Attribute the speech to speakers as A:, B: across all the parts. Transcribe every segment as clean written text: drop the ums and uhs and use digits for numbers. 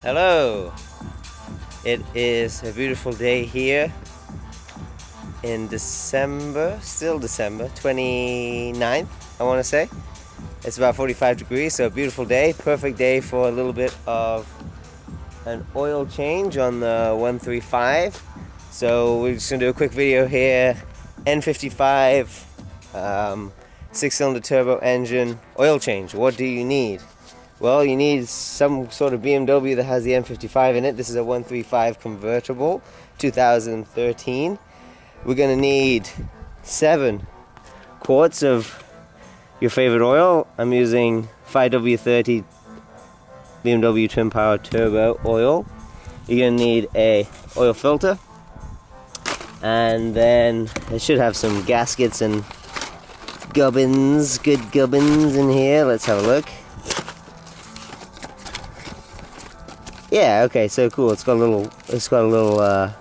A: Hello! It is a beautiful day here in December, still December 29th, I want to say. It's about 45 degrees, so a beautiful day, perfect day for a little bit of an oil change on the 135. So we're just going to do a quick video here. N55, 6-cylinder turbo engine, oil change. What do you need? Well, you need some sort of BMW that has the N55 in it. This is a 135 convertible, 2013. We're going to need 7 quarts of your favorite oil. I'm using 5W30 BMW Twin Power Turbo oil. You're going to need a oil filter, and then it should have some gaskets and gubbins, good gubbins in here. Let's have a look. Yeah, okay, so cool. It's got a little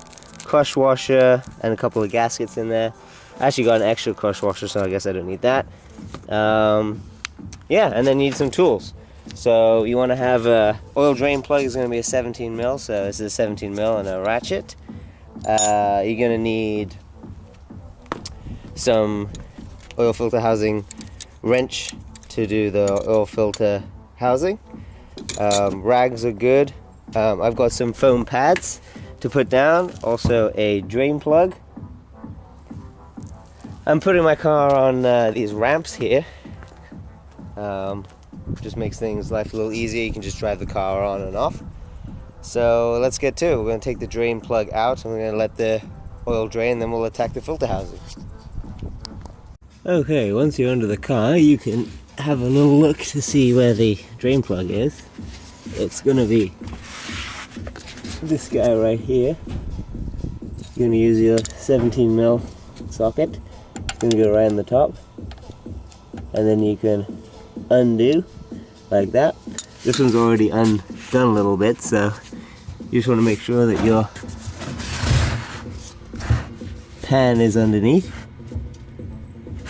A: crush washer and a couple of gaskets in there. I actually got an extra crush washer, so I guess I don't need that. Yeah, and then you need some tools. So you want to have a oil drain plug. Is going to be a 17 mil, so this is a 17 mil and a ratchet. You're going to need some oil filter housing wrench to do the oil filter housing. Rags are good. I've got some foam pads to put down, also a drain plug. I'm putting my car on these ramps here. Just makes life a little easier. You can just drive the car on and off. So let's get to it. We're going to take the drain plug out and we're going to let the oil drain, then we'll attack the filter housing. Okay, once you're under the car, you can have a little look to see where the drain plug is. It's going to be this guy right here. You're going to use your 17 mil socket. It's going to go right on the top, and then you can undo like that. This one's already undone a little bit, so you just want to make sure that your pan is underneath.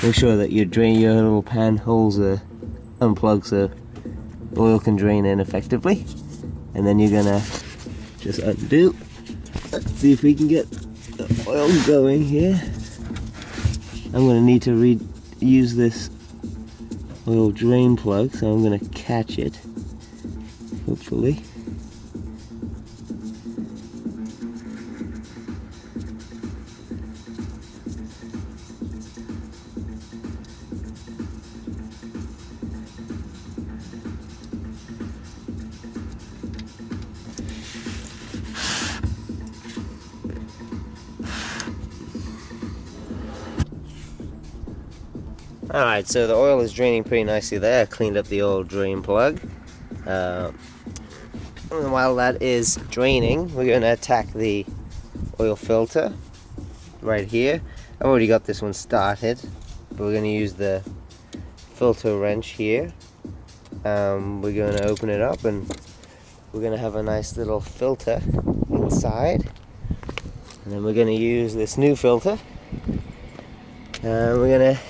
A: Make sure that your little pan holes are unplugged so oil can drain in effectively, and then you're gonna just undo. Let's see if we can get the oil going here. I'm gonna need to use this oil drain plug, so I'm gonna catch it, hopefully. Alright, so the oil is draining pretty nicely there. I cleaned up the old drain plug. And while that is draining, we're going to attack the oil filter right here. I've already got this one started, but we're going to use the filter wrench here. We're going to open it up and we're going to have a nice little filter inside. And then we're going to use this new filter. And we're going to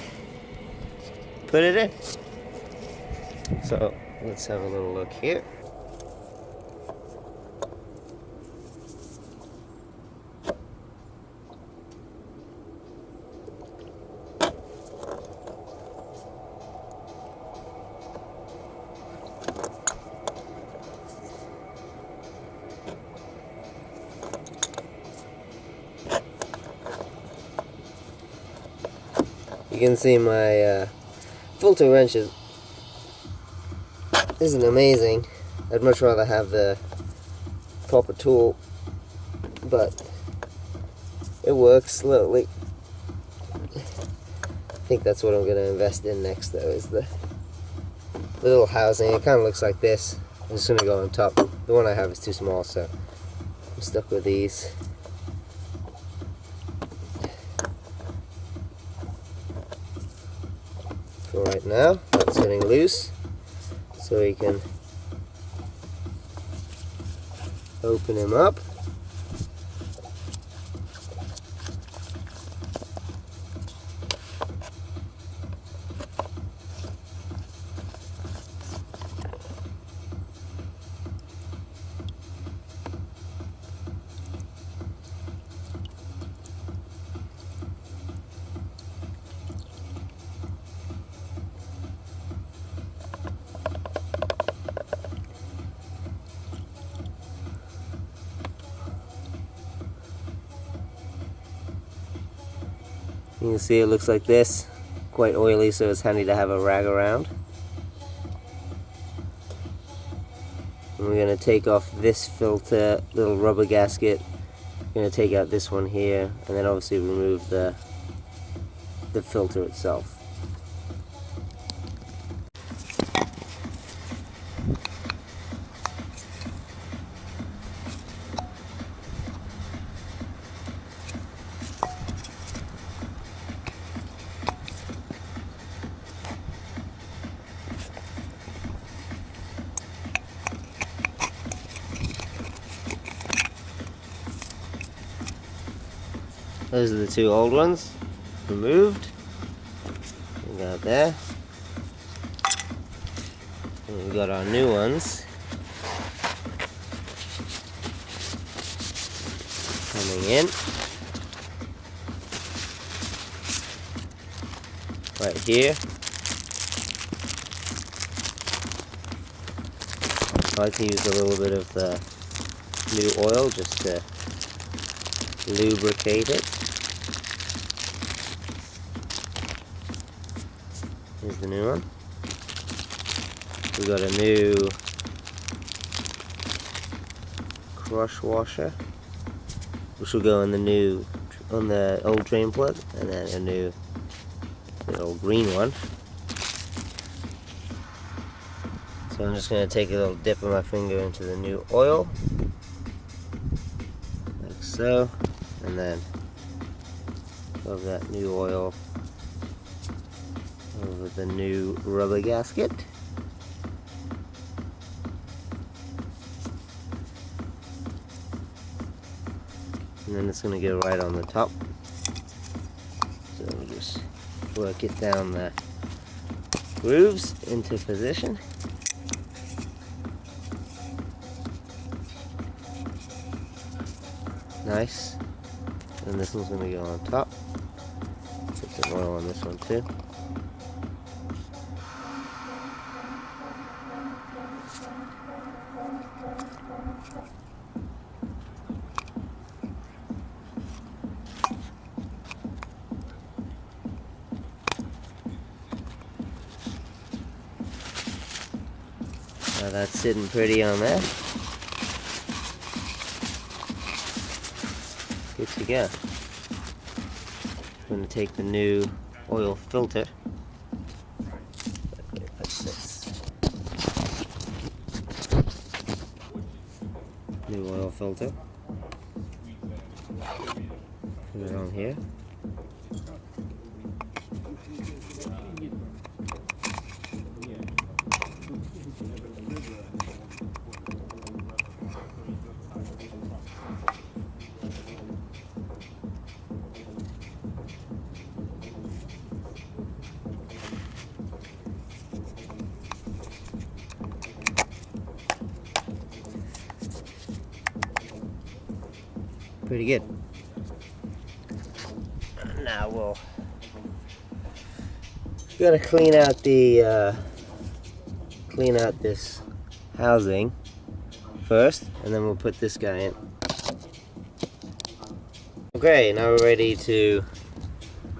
A: put it in. So let's have a little look here. You can see my filter wrench isn't amazing. I'd much rather have the proper tool, but it works slowly. I think that's what I'm going to invest in next, though, is the little housing. It kind of looks like this. I'm just going to go on top. The one I have is too small, so I'm stuck with these. For right now, that's getting loose, so we can open him up. can see it looks like this, quite oily, so it's handy to have a rag around. And we're going to take off this filter, little rubber gasket. We're going to take out this one here, and then obviously remove the filter itself. Those are the two old ones removed. We got there. And we got our new ones coming in. Right here. I like to use a little bit of the new oil just to lubricate it. Here's the new one. We got a new crush washer, which will go on the old drain plug, and then a new little green one. So I'm just going to take a little dip of my finger into the new oil, like so, and then rub that new oil over the new rubber gasket. And then it's going to go right on the top. So we just work it down the grooves into position. Nice. And this one's going to go on top. Put some oil on this one too. Now that's sitting pretty on there. Good to go. I'm going to take the new oil filter. Like this. New oil filter. Put it on here. Pretty good. Now we'll gotta clean out this housing first, and then we'll put this guy in. Okay, now we're ready to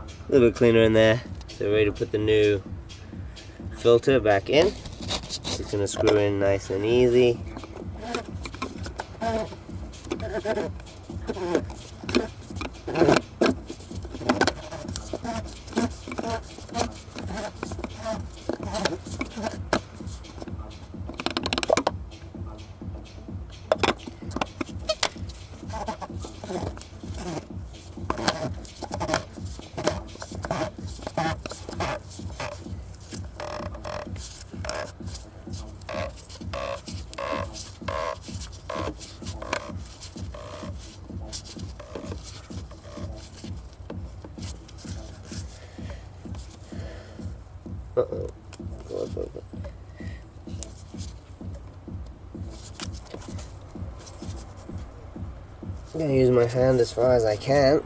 A: a little bit cleaner in there. So we're ready to put the new filter back in. It's gonna screw in nice and easy. Uh-oh. I'm gonna use my hand as far as I can,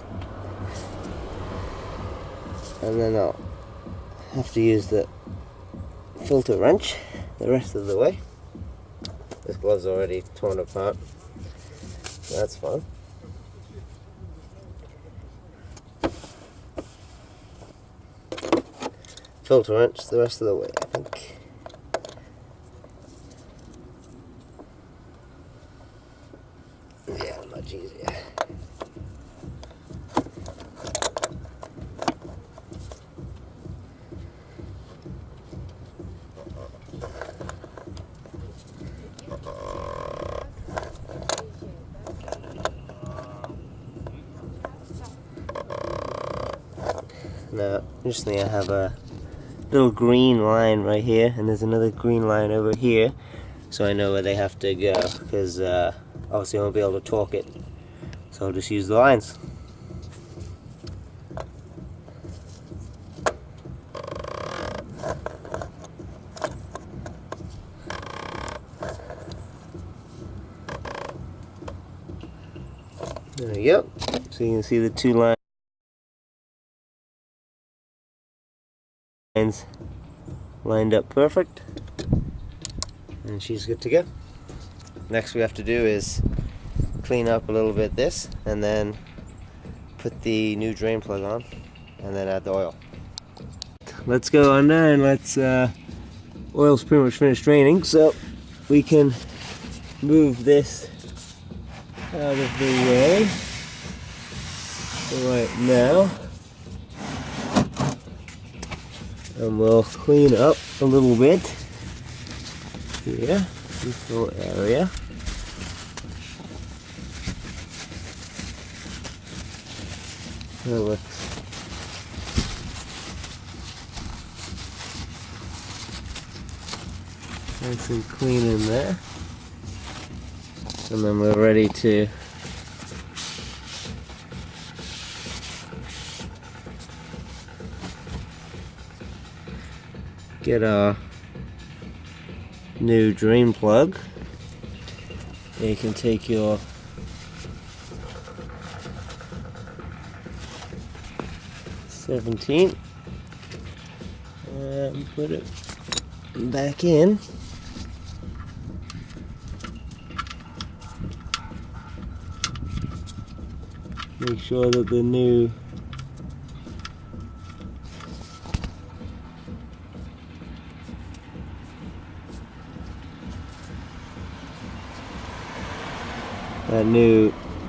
A: and then I'll have to use the filter wrench the rest of the way. This glove's already torn apart, so that's fun. filter wrench the rest of the way, I think. Yeah, much easier. Now, interestingly, I have a little green line right here, and there's another green line over here, so I know where they have to go, because obviously I won't be able to torque it, so I'll just use the lines. There we go, so you can see the two lines lined up perfect, and she's good to go. Next we have to do is clean up a little bit this, and then put the new drain plug on, and then add the oil. Let's go on there, and let's oil's pretty much finished draining, so we can move this out of the way right now. And we'll clean up a little bit here, this little area. That looks nice and clean in there. And then we're ready to get our new drain plug. You can take your '17 and put it back in. Make sure that the new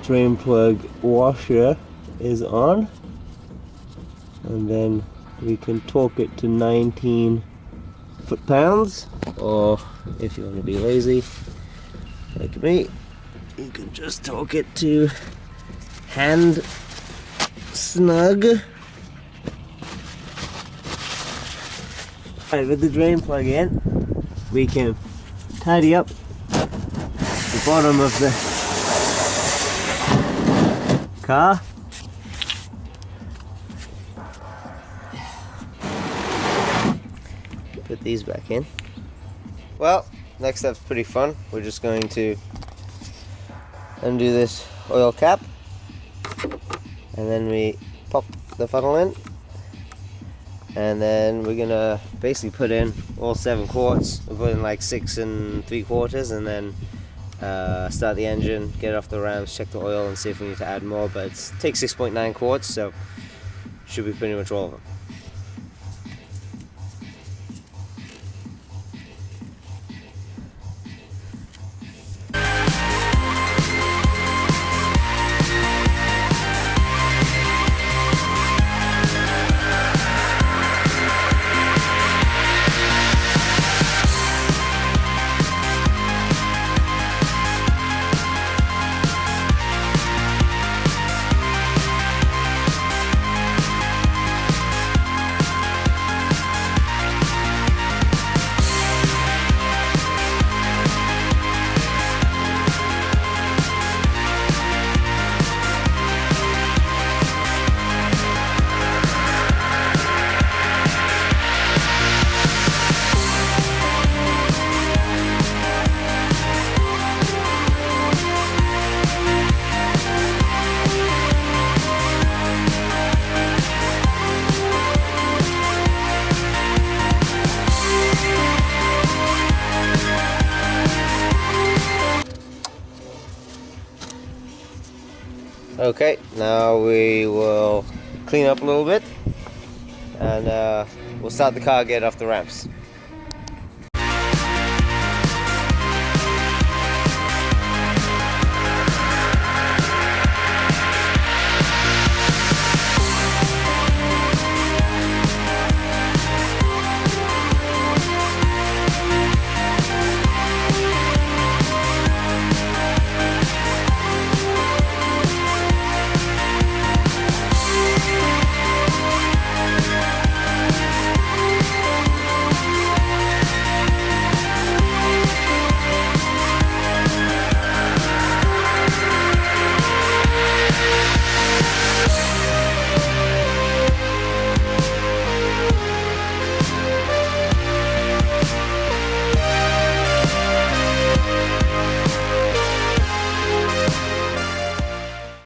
A: drain plug washer is on, and then we can torque it to 19 foot-pounds, or if you want to be lazy like me, you can just torque it to hand snug. Alright, with the drain plug in, we can tidy up the bottom of the car. Put these back in. Well, next step's pretty fun. We're just going to undo this oil cap, and then we pop the funnel in, and then we're gonna basically put in all 7 quarts. We'll put in like 6 3/4, and then start the engine, get it off the rams, check the oil, and see if we need to add more. But it takes 6.9 quarts, so should be pretty much all of them. Okay, now we will clean up a little bit, and we'll start the car, get it off the ramps.